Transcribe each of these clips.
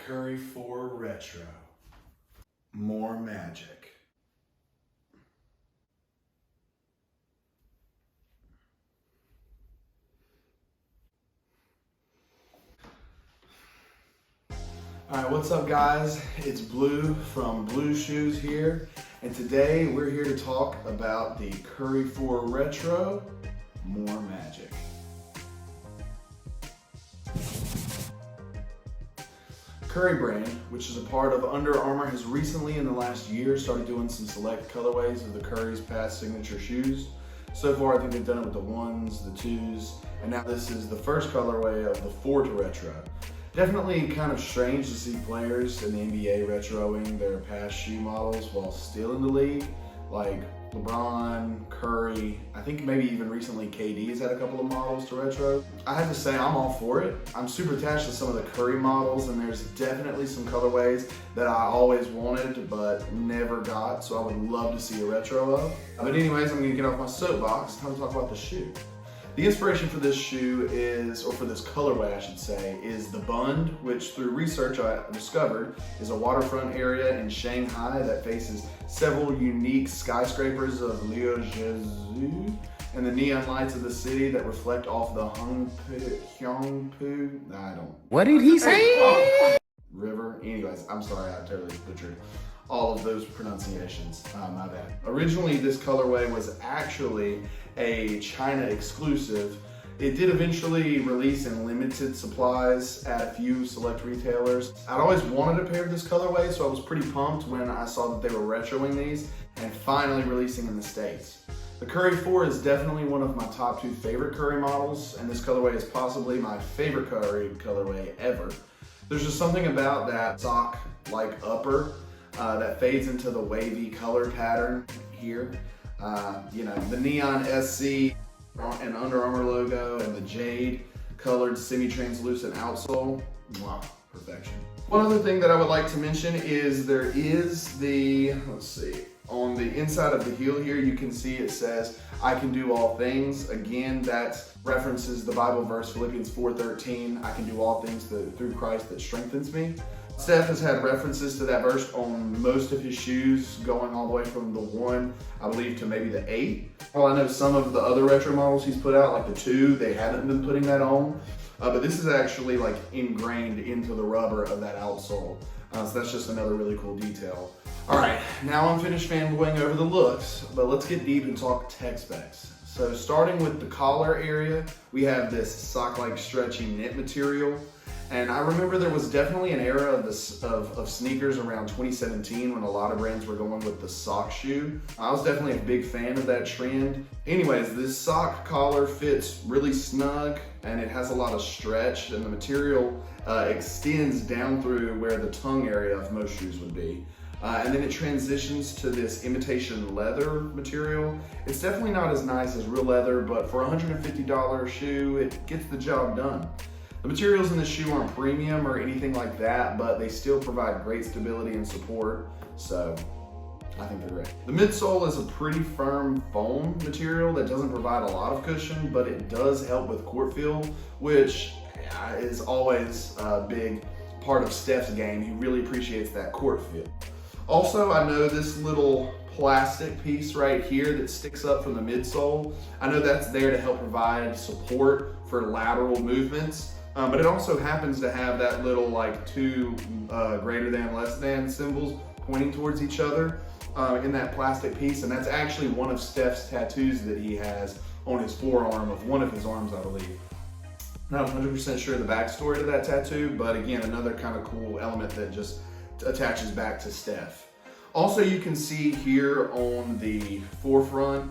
Curry 4 Retro. More magic. Alright, what's up guys? It's Blue from Blue Shoes here, and today we're here to talk about the Curry 4 Retro, More Magic. Curry brand, which is a part of Under Armour, has recently in the last year started doing some select colorways of the Curry's past signature shoes. So far I think they've done it with the 1s, the 2s, and now this is the first colorway of the 4 to Retro. Definitely kind of strange to see players in the NBA retroing their past shoe models while still in the league, like LeBron, Curry, I think maybe even recently KD has had a couple of models to retro. I have to say I'm all for it. I'm super attached to some of the Curry models, and there's definitely some colorways that I always wanted but never got, so I would love to see a retro of. But anyways, I'm gonna get off my soapbox. Time to talk about the shoe. The inspiration for this shoe is, or for this colorway I should say, is the Bund, which through research I discovered is a waterfront area in Shanghai that faces several unique skyscrapers of Liuzhou and the neon lights of the city that reflect off the What did he say? River. Anyways, I'm sorry, I totally butchered all of those pronunciations, my bad. Originally, this colorway was actually a China exclusive. It did eventually release in limited supplies at a few select retailers. I'd always wanted a pair of this colorway, so I was pretty pumped when I saw that they were retroing these and finally releasing in the States. The Curry 4 is definitely one of my top 2 favorite Curry models, and this colorway is possibly my favorite Curry colorway ever. There's just something about that sock-like upper that fades into the wavy color pattern here. You know, the neon SC and Under Armour logo and the jade colored semi-translucent outsole, wow, perfection. One other thing that I would like to mention is there is the, let's see, on the inside of the heel here, you can see it says, I can do all things. Again, that references the Bible verse, Philippians 4:13, I can do all things through Christ that strengthens me. Steph has had references to that verse on most of his shoes, going all the way from the 1, I believe, to maybe the 8. Well, I know some of the other retro models he's put out, like the 2, they haven't been putting that on. But this is actually like ingrained into the rubber of that outsole. So that's just another really cool detail. All right, now I'm finished fanboying over the looks, but let's get deep and talk tech specs. So starting with the collar area, we have this sock-like stretchy knit material. And I remember there was definitely an era of sneakers around 2017 when a lot of brands were going with the sock shoe. I was definitely a big fan of that trend. Anyways, this sock collar fits really snug and it has a lot of stretch, and the material extends down through where the tongue area of most shoes would be. And then it transitions to this imitation leather material. It's definitely not as nice as real leather, but for a $150 shoe, it gets the job done. The materials in the shoe aren't premium or anything like that, but they still provide great stability and support, so I think they're great. The midsole is a pretty firm foam material that doesn't provide a lot of cushion, but it does help with court feel, which is always a big part of Steph's game. He really appreciates that court feel. Also, I know this little plastic piece right here that sticks up from the midsole, I know that's there to help provide support for lateral movements. But it also happens to have that little like 2 greater than, less than symbols pointing towards each other in that plastic piece. And that's actually one of Steph's tattoos that he has on his forearm of one of his arms, I believe. Not 100% sure the backstory to that tattoo, but again, another kind of cool element that just attaches back to Steph. Also, you can see here on the forefoot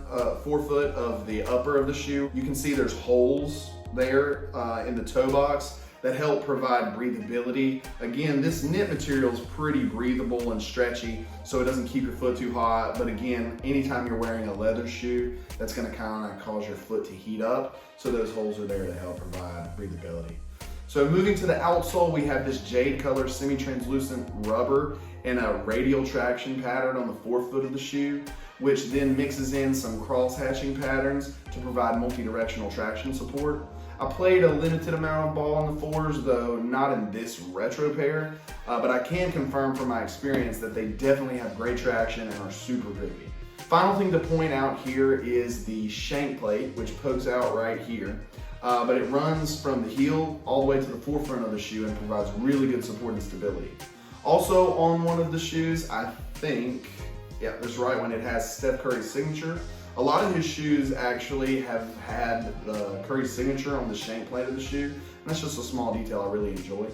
of the upper of the shoe, you can see there's holes there in the toe box that help provide breathability. Again, this knit material is pretty breathable and stretchy, so it doesn't keep your foot too hot. But again, anytime you're wearing a leather shoe, that's gonna kind of cause your foot to heat up. So those holes are there to help provide breathability. So moving to the outsole, we have this jade color semi-translucent rubber and a radial traction pattern on the forefoot of the shoe, which then mixes in some cross hatching patterns to provide multi-directional traction support. I played a limited amount of ball in the 4s, though not in this retro pair, but I can confirm from my experience that they definitely have great traction and are super grippy. Final thing to point out here is the shank plate, which pokes out right here. But it runs from the heel all the way to the forefront of the shoe and provides really good support and stability. Also on one of the shoes, I think, yeah, that's right, when it has Steph Curry's signature. A lot of his shoes actually have had the Curry signature on the shank plate of the shoe, and that's just a small detail I really enjoy.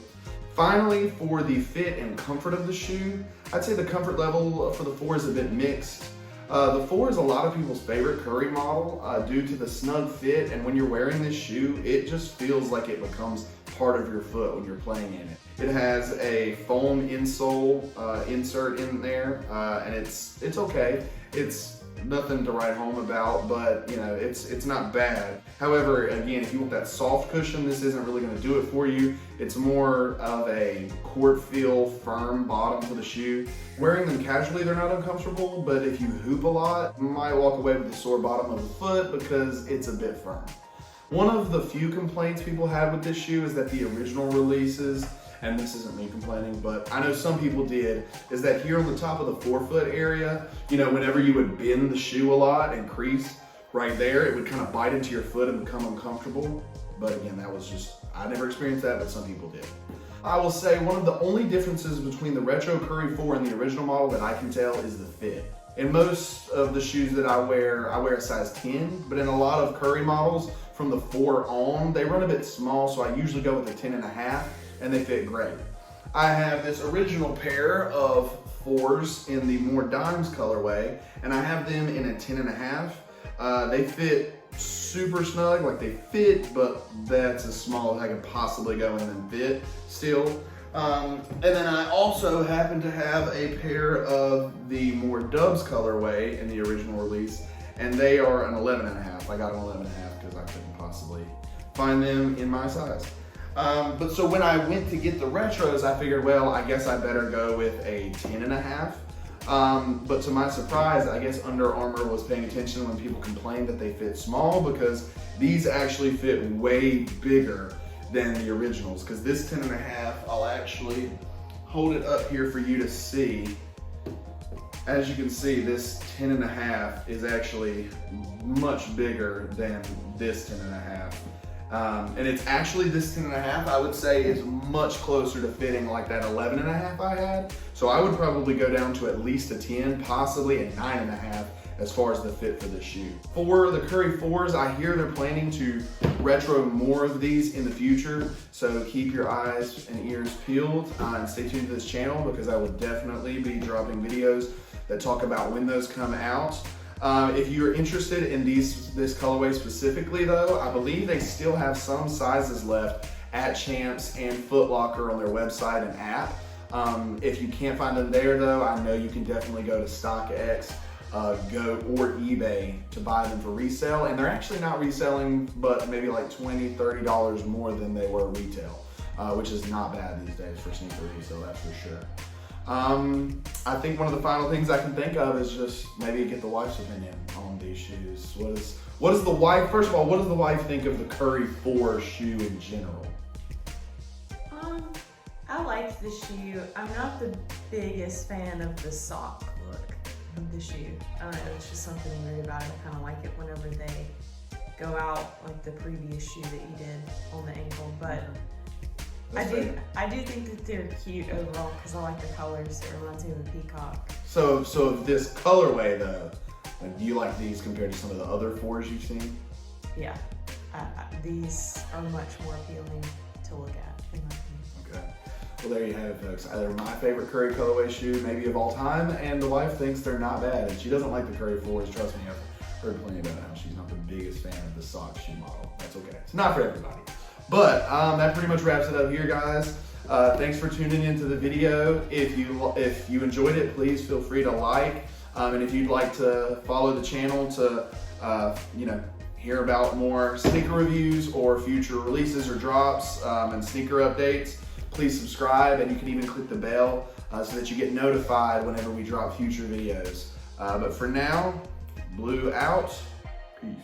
Finally, for the fit and comfort of the shoe, I'd say the comfort level for the 4 is a bit mixed. The 4 is a lot of people's favorite Curry model due to the snug fit, and when you're wearing this shoe, it just feels like it becomes part of your foot when you're playing in it. It has a foam insole insert in there, and it's okay. It's nothing to write home about, but you know, it's not bad. However, again, if you want that soft cushion, this isn't really going to do it for you. It's more of a court feel, firm bottom to the shoe. Wearing them casually, they're not uncomfortable, but if you hoop a lot, you might walk away with a sore bottom of the foot because it's a bit firm. One of the few complaints people had with this shoe is that the original releases, and this isn't me complaining, but I know some people did, is that here on the top of the forefoot area, you know, whenever you would bend the shoe a lot and crease right there, it would kind of bite into your foot and become uncomfortable. But again, that was just, I never experienced that, but some people did. I will say one of the only differences between the retro Curry 4 and the original model that I can tell is the fit. In most of the shoes that I wear a size 10, but in a lot of Curry models from the 4 on, they run a bit small, so I usually go with a 10.5. And they fit great. I have this original pair of 4s in the more dimes colorway, and I have them in a 10.5. They fit super snug, like they fit, but that's as small as I can possibly go in and fit still. And then I also happen to have a pair of the more dubs colorway in the original release, and they are an 11.5. I got an 11.5 because I couldn't possibly find them in my size. But so when I went to get the retros, I figured, well, I guess I better go with a 10.5. But to my surprise, I guess Under Armour was paying attention when people complained that they fit small, because these actually fit way bigger than the originals. Because this 10.5, I'll actually hold it up here for you to see. As you can see, this 10.5 is actually much bigger than this 10.5. And it's actually, this 10.5, I would say, is much closer to fitting like that 11.5 I had. So I would probably go down to at least a 10, possibly a 9.5 as far as the fit for this shoe. For the Curry 4s, I hear they're planning to retro more of these in the future. So keep your eyes and ears peeled and stay tuned to this channel, because I will definitely be dropping videos that talk about when those come out. If you're interested in this colorway specifically though, I believe they still have some sizes left at Champs and Foot Locker on their website and app. If you can't find them there though, I know you can definitely go to StockX, Go or eBay to buy them for resale. And they're actually not reselling, but maybe like $20, $30 more than they were retail, which is not bad these days for sneaker resale, that's for sure. I think one of the final things I can think of is just maybe get the wife's opinion on these shoes. What does the wife, first of all, what does the wife think of the Curry 4 shoe in general? I like the shoe. I'm not the biggest fan of the sock look of the shoe. I don't know, it's just something weird about it. I kind of like it whenever they go out like the previous shoe that you did on the ankle, but I do think that they're cute overall because I like the colors. It reminds me of a peacock. So of this colorway though, like, do you like these compared to some of the other 4s you've seen? Yeah, these are much more appealing to look at in my opinion. Okay. Well, there you have it, folks. They're my favorite Curry colorway shoe, maybe of all time, and the wife thinks they're not bad. And she doesn't like the Curry 4s. Trust me, I've heard plenty about how she's not the biggest fan of the sock shoe model. That's okay. It's not for everybody. But that pretty much wraps it up here, guys. Thanks for tuning into the video. If you enjoyed it, please feel free to like. And if you'd like to follow the channel to hear about more sneaker reviews or future releases or drops and sneaker updates, please subscribe, and you can even click the bell so that you get notified whenever we drop future videos. But for now, Blue out. Peace.